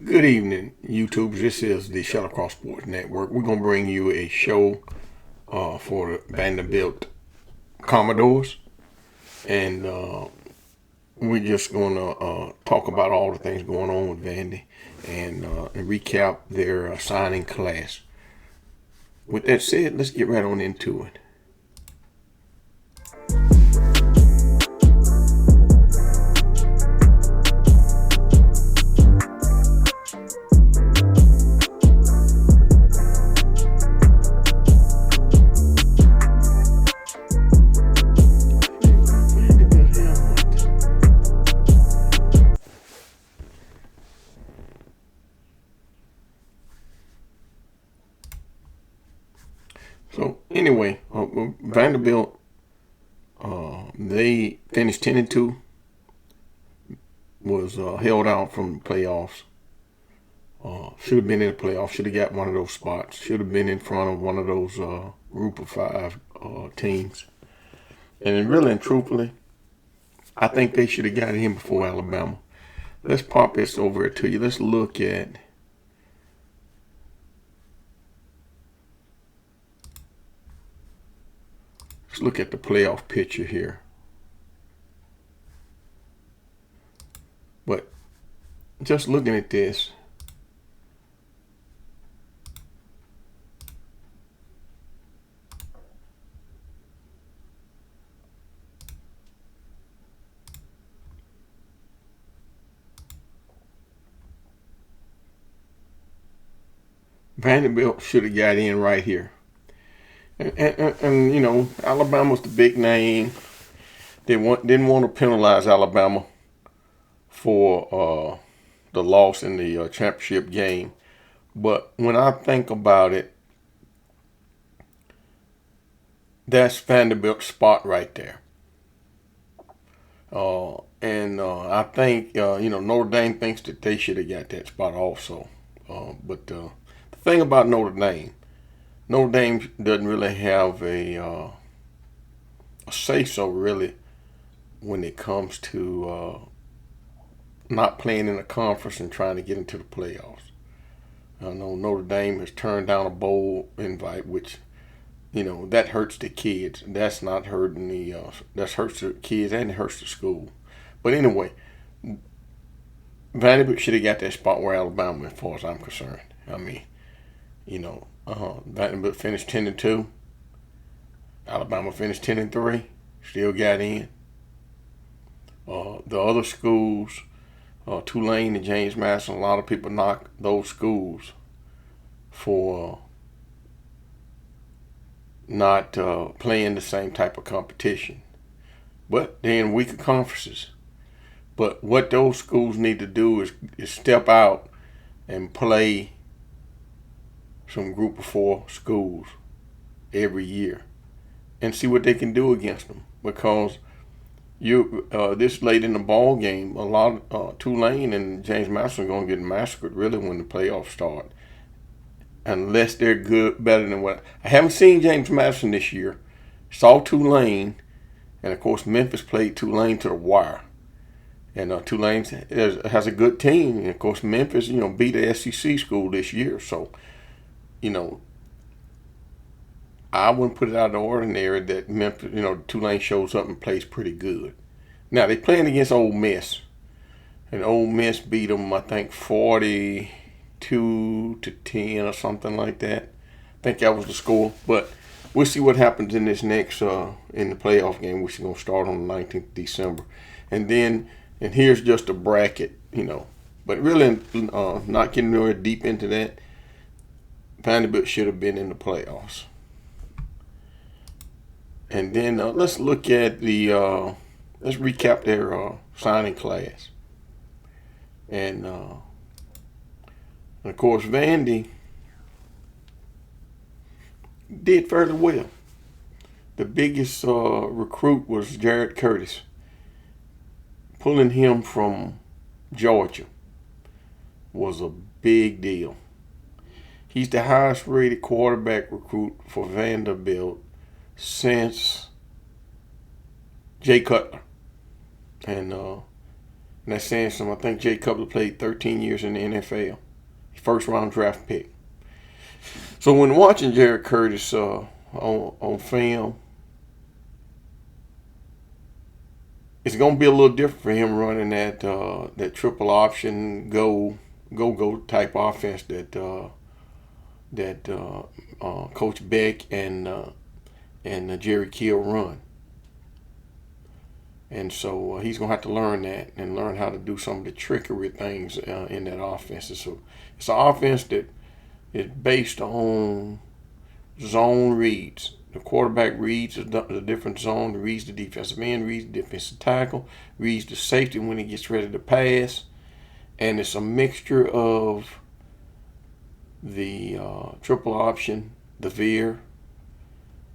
Good evening, YouTube. This is the ShallowCross Sports Network. We're going to bring you a show for the Vanderbilt Commodores. And we're just going to talk about all the things going on with Vandy and recap their signing class. With that said, let's get right on into it. So anyway, Vanderbilt, they finished 10-2. Was held out from the playoffs. Should have been in the playoffs. Should have got one of those spots. Should have been in front of one of those group of five teams. And really and truthfully, I think they should have got in before Alabama. Let's pop this over to you. Let's look at the playoff picture here. But just looking at this, Vanderbilt should have got in right here. And you know, Alabama's the big name. They didn't want to penalize Alabama for the loss in the championship game. But when I think about it, that's Vanderbilt's spot right there. I think, Notre Dame thinks that they should have got that spot also. But the thing about Notre Dame doesn't really have a say-so, really, when it comes to not playing in a conference and trying to get into the playoffs. I know Notre Dame has turned down a bowl invite, which, that hurts the kids. That's not hurting that hurts the kids and it hurts the school. But anyway, Vanderbilt should have got that spot where Alabama, as far as I'm concerned. I mean, Vanderbilt finished 10-2. Alabama finished 10-3. Still got in. The other schools, Tulane and James Madison, a lot of people knock those schools for not playing the same type of competition. But they're in weaker conferences. But what those schools need to do is step out and play some group of four schools every year and see what they can do against them. Because this late in the ball game, a lot of Tulane and James Madison are going to get massacred really when the playoffs start, unless they're better than what I haven't seen James Madison this year. Saw Tulane, and of course Memphis played Tulane to the wire, and Tulane has a good team, and of course Memphis beat the SEC school this year, so I wouldn't put it out of the ordinary that Memphis, Tulane shows up and plays pretty good. Now, they playing against Ole Miss. And Ole Miss beat them, I think, 42-10 or something like that. I think that was the score. But we'll see what happens in this next, in the playoff game, which is going to start on the 19th of December. And here's just a bracket, But really, not getting very deep into that, Vanderbilt should have been in the playoffs. And then let's look at let's recap their signing class. And of course, Vandy did fairly well. The biggest recruit was Jared Curtis. Pulling him from Georgia was a big deal. He's the highest rated quarterback recruit for Vanderbilt since Jay Cutler. And And that's saying something. I think Jay Cutler played 13 years in the NFL. First round draft pick. So when watching Jared Curtis on film, it's going to be a little different for him running that triple option go type offense that Coach Beck and Jerry Kill run. And so he's going to have to learn that and learn how to do some of the trickery things in that offense. So it's an offense that is based on zone reads. The quarterback reads the different zone, reads the defensive end, reads the defensive tackle, reads the safety when he gets ready to pass. And it's a mixture of the triple option, the veer,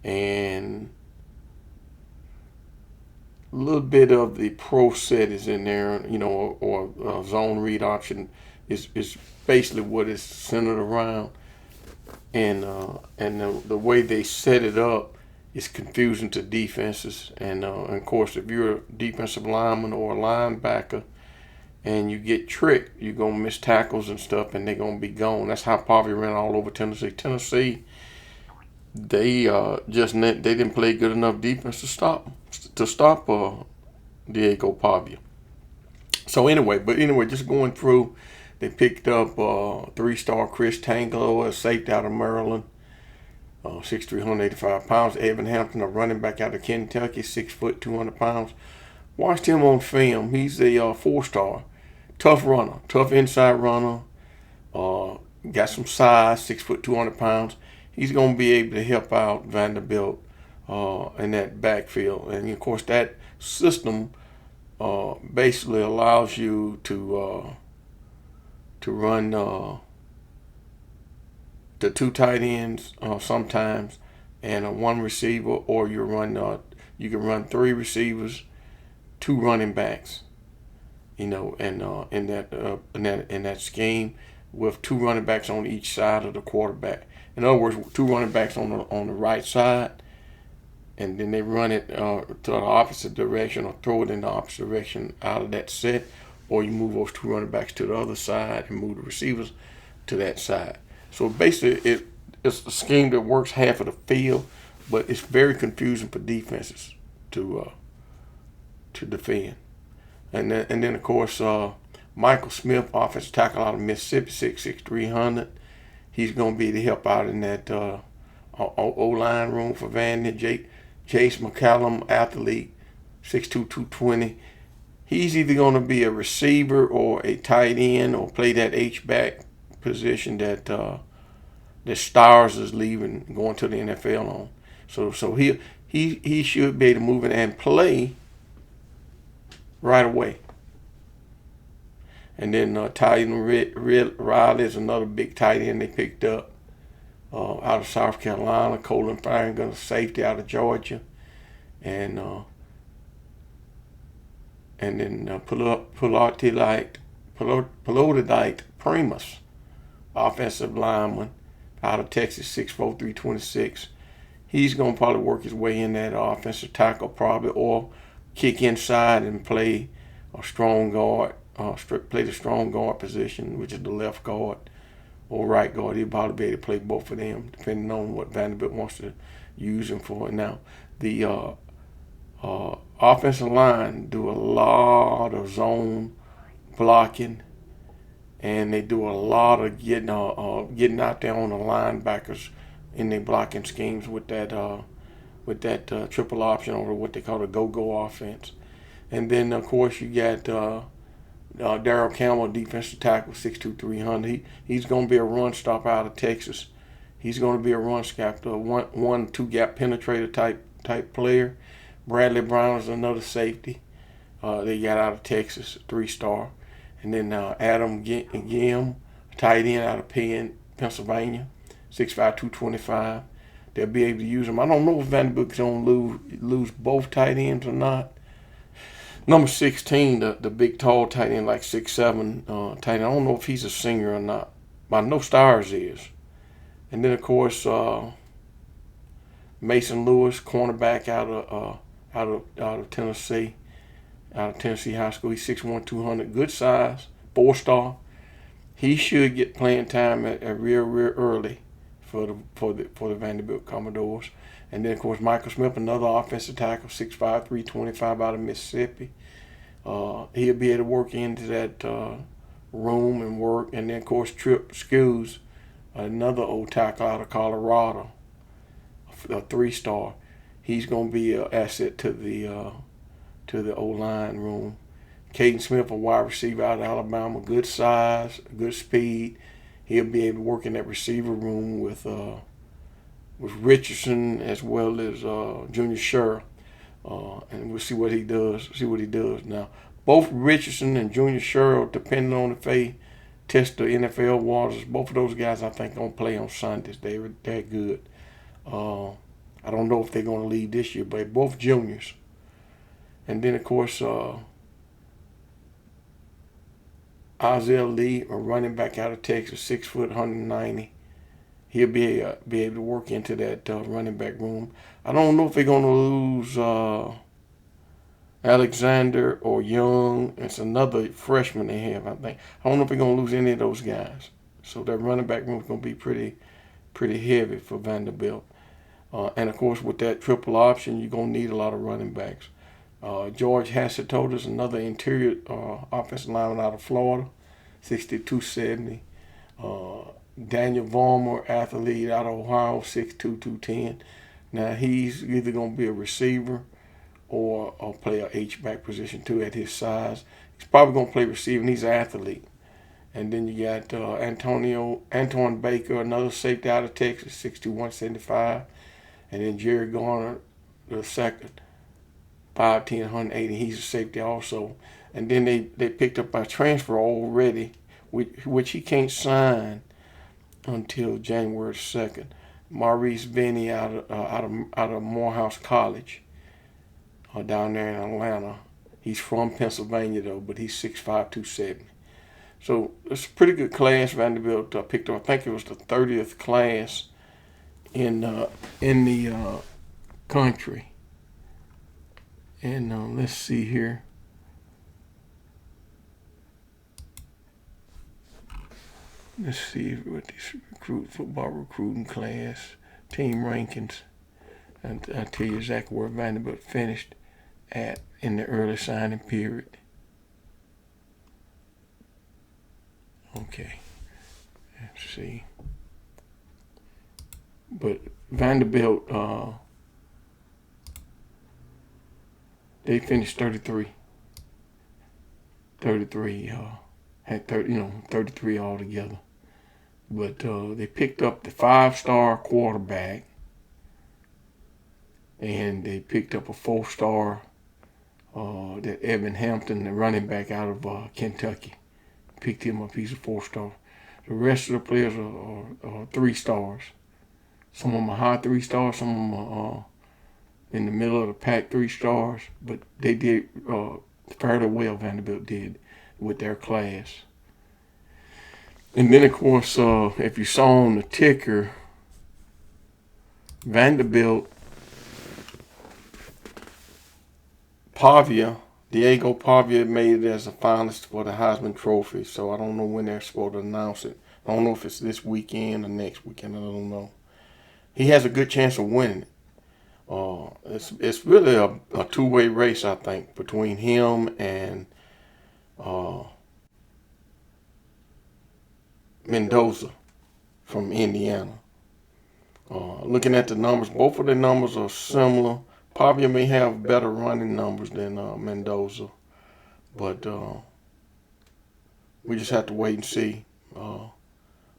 and a little bit of the pro set is in there, or zone read option is basically what it's centered around. And the way they set it up is confusing to defenses. And of course, if you're a defensive lineman or a linebacker and you get tricked, you're going to miss tackles and stuff, and they're going to be gone. That's how Pavia ran all over Tennessee. Tennessee, they didn't play good enough defense to stop Diego Pavia. So anyway, just going through, they picked up 3-star Chris Tanglo, a safety out of Maryland, 6'3", 185 pounds. Evan Hampton, a running back out of Kentucky, 6 foot, 200 pounds. Watched him on film. He's a 4-star, tough runner, tough inside runner. Got some size, 6 foot, 200 pounds. He's going to be able to help out Vanderbilt in that backfield. And of course, that system basically allows you to run the 2 tight ends sometimes and 1 receiver, or you can run 3 receivers, 2 running backs, and in that scheme with 2 running backs on each side of the quarterback. In other words, 2 running backs on the right side, and then they run it to the opposite direction or throw it in the opposite direction out of that set, or you move those 2 running backs to the other side and move the receivers to that side. So basically, it's a scheme that works half of the field, but it's very confusing for defenses to defend. And then of course, Michael Smith, offensive tackle out of Mississippi, 6'6", 300. He's going to be to help out in that O-line room for Vandy. Chase McCallum, athlete, 6'2", 220. He's either going to be a receiver or a tight end or play that H-back position that Stars is leaving, going to the NFL on. So he should be able to move in and play right away. And then tight end Riley is another big tight end they picked up out of South Carolina. Colin Farragut, a safety out of Georgia, and then Pelotidite Primus, offensive lineman out of Texas, 6'4", 326. He's going to probably work his way in that offensive tackle probably, or kick inside and play a strong guard, play the strong guard position, which is the left guard or right guard. He'll probably be able to play both of them, depending on what Vanderbilt wants to use him for. Now, the offensive line do a lot of zone blocking, and they do a lot of getting out there on the linebackers in their blocking schemes with that triple option, or what they call the go-go offense. And then of course you got Darrell Campbell, defensive tackle, 6'2", 300. He's going to be a run stopper out of Texas. He's going to be a run stopper, 1-2 gap penetrator type player. Bradley Brown is another safety they got out of Texas, 3-star. And then Adam Gim, tight end out of Pennsylvania, 6'5", 225. They'll be able to use him. I don't know if Vanderbilt's going to lose both tight ends or not. Number 16, the big tall tight end, like 6'7", tight end. I don't know if he's a senior or not, but I know Stars is. And then of course Mason Lewis, cornerback out of Tennessee, out of Tennessee High School. He's 6'1", 200, good size, 4-star. He should get playing time at real early for the Vanderbilt Commodores. And then, of course, Michael Smith, another offensive tackle, 6'5", 325 out of Mississippi. He'll be able to work into that room and work. And then, of course, Trip Skewes, another old tackle out of Colorado, a 3-star. He's going to be an asset to the O-line room. Caden Smith, a wide receiver out of Alabama, good size, good speed. He'll be able to work in that receiver room with Richardson as well as Junior Sherrill, and we'll see what he does. Now. Both Richardson and Junior Sherrill, depending on if they test the NFL waters, both of those guys I think gonna play on Sundays. They're good. I don't know if they're gonna leave this year, but both juniors. And then of course Isaiah Lee, a running back out of Texas, 6 foot, 190. He'll be able to work into that running back room. I don't know if they're gonna lose Alexander or Young. It's another freshman they have, I think. I don't know if they're going to lose any of those guys. So that running back room is going to be pretty heavy for Vanderbilt. And, of course, with that triple option, you're going to need a lot of running backs. George Hassett told us, another interior offensive lineman out of Florida, 6'2", 270. Daniel Vollmer, athlete out of Ohio, 6'2", 210. Now, he's either going to be a receiver or play a H-back position too at his size. He's probably going to play receiver, and he's an athlete. And then you got Antoine Baker, another safety out of Texas, 6'2", 175. And then Jerry Garner, the second, 5'10", 180. He's a safety also. And then they picked up a transfer already, which he can't sign until January 2nd. Maurice Benny out of Morehouse College. Down there in Atlanta. He's from Pennsylvania, though, but he's 6'5", 270. So it's a pretty good class Vanderbilt picked up. I think it was the 30th class in the country. And let's see here. Let's see what this football recruiting class, team rankings. And I'll tell you exactly where Vanderbilt finished at in the early signing period. Okay, let's see. But Vanderbilt, they finished 33. 33, had 33 altogether. But they picked up the 5-star quarterback, and they picked up a 4-star. That Evan Hampton, the running back out of Kentucky, picked him up. He's a 4-star. The rest of the players are 3-stars. Some of them are high 3-stars. Some of them are in the middle of the pack 3-stars. But they did fairly well, Vanderbilt did, with their class. And then, of course, if you saw on the ticker, Vanderbilt Pavia, Diego Pavia made it as a finalist for the Heisman Trophy, so I don't know when they're supposed to announce it. I don't know if it's this weekend or next weekend. I don't know. He has a good chance of winning it. It's really a two-way race, I think, between him and Mendoza from Indiana. Looking at the numbers, both of the numbers are similar. Pavia may have better running numbers than Mendoza, but we just have to wait and see.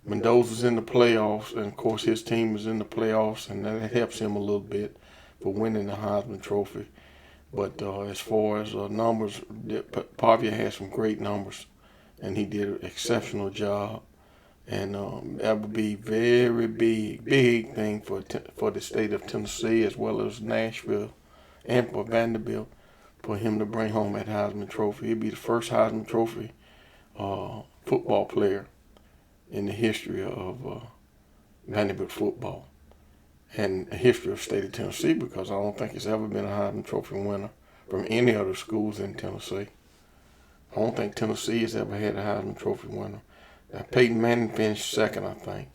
Mendoza's in the playoffs, and of course his team is in the playoffs, and that helps him a little bit for winning the Heisman Trophy. But as far as numbers, Pavia has some great numbers, and he did an exceptional job. And that would be very big thing for the state of Tennessee as well as Nashville and for Vanderbilt for him to bring home that Heisman Trophy. He'd be the first Heisman Trophy football player in the history of Vanderbilt football and the history of the state of Tennessee, because I don't think it's ever been a Heisman Trophy winner from any other schools in Tennessee. I don't think Tennessee has ever had a Heisman Trophy winner. Now, Peyton Manning finished second, I think,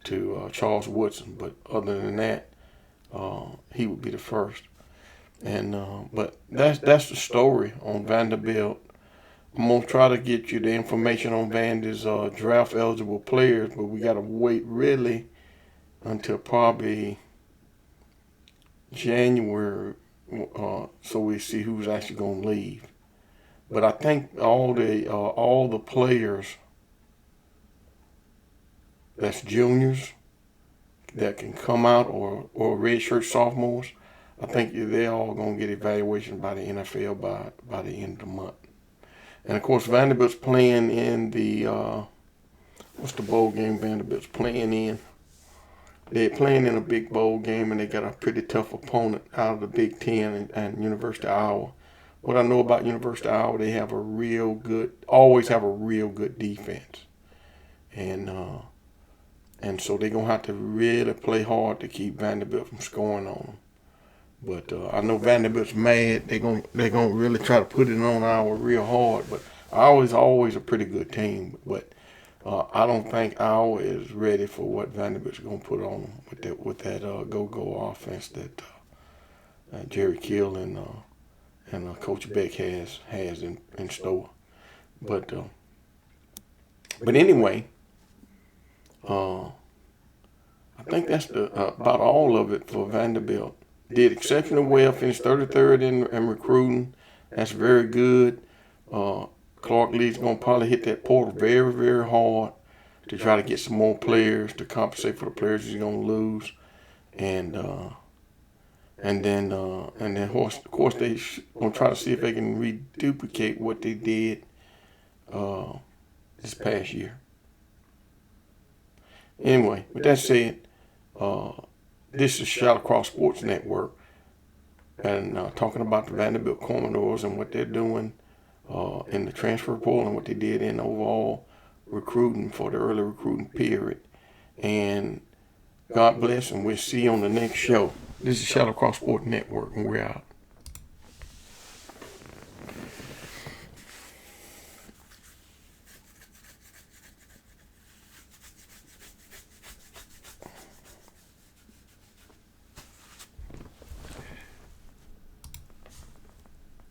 to Charles Woodson. But other than that, he would be the first. And but that's the story on Vanderbilt. I'm gonna try to get you the information on Vandy's draft eligible players, but we gotta wait really until probably January, so we see who's actually gonna leave. But I think all the players that's juniors that can come out or redshirt sophomores, I think they're all gonna get evaluation by the NFL by the end of the month. And of course, Vanderbilt's playing in the what's the bowl game Vanderbilt's playing in? They're playing in a big bowl game, and they got a pretty tough opponent out of the Big Ten and University of Iowa. What I know about University of Iowa, they have always have a real good defense, and so they're gonna have to really play hard to keep Vanderbilt from scoring on them. But I know Vanderbilt's mad. They're gonna really try to put it on Iowa real hard. But Iowa's always a pretty good team. But I don't think Iowa is ready for what Vanderbilt's gonna put on them with that go-go offense that Jerry Kill and Coach Beck has in store. But anyway, I think that's about all of it for Vanderbilt. Did exceptionally well, finished 33rd in recruiting. That's very good. Clark Lee's going to probably hit that portal very, very hard to try to get some more players to compensate for the players he's going to lose. And then of course they're going to try to see if they can reduplicate what they did this past year. Anyway, with that said, this is ShallowCross Sports Network, and talking about the Vanderbilt Commodores and what they're doing in the transfer portal and what they did in overall recruiting for the early recruiting period. And God bless, and we'll see you on the next show. This is ShallowCross Sports Network, and we're out.